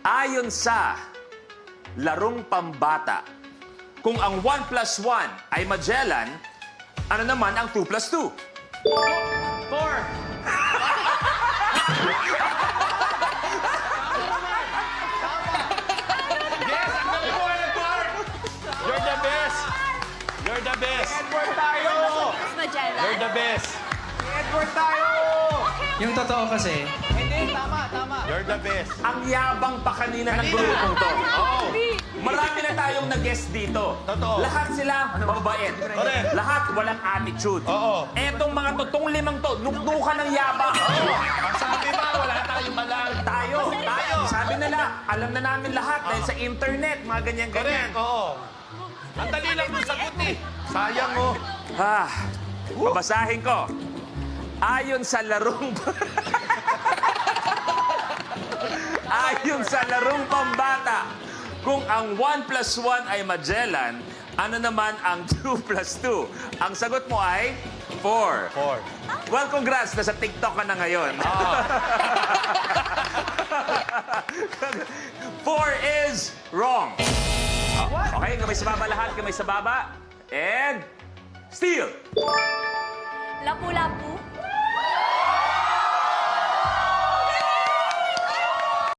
Ayon sa larong pambata, kung ang 1 plus 1 ay Magellan, ano naman ang 2 plus 2? 4. Yes, ang galing mo, Edward! You're the best! You're the best! Edward tayo! Magellan? You're the best! Edward tayo! Yung totoo kasi, Hindi, tama, tama. You're the best! Ang yabang pa kanina ng grupong to. Oo! Marami na tayong nag-guest dito. Totoo. Lahat sila mababait. Correct. Lahat walang attitude. Oo. Etong mga totong limang to, nuknukan ng yabang. Ang sabi ba, wala tayong malang. Tayo. Sabi nila, alam na namin lahat dahil sa internet, mga ganyan-ganyan. Correct, oo. Ang dali lang yung sagot eh. Sayang oh. Babasahin ko. Ayon sa larong... Ayon sa larong pambata, kung ang 1 plus 1 ay Magellan, ano naman ang 2 plus 2? Ang sagot mo ay 4. 4. Well, congrats. Nasa TikTok ka na ngayon. 4 is wrong. Okay, kamay sa baba lahat. Kamay sa baba. And... Steal! Lapu-lapu?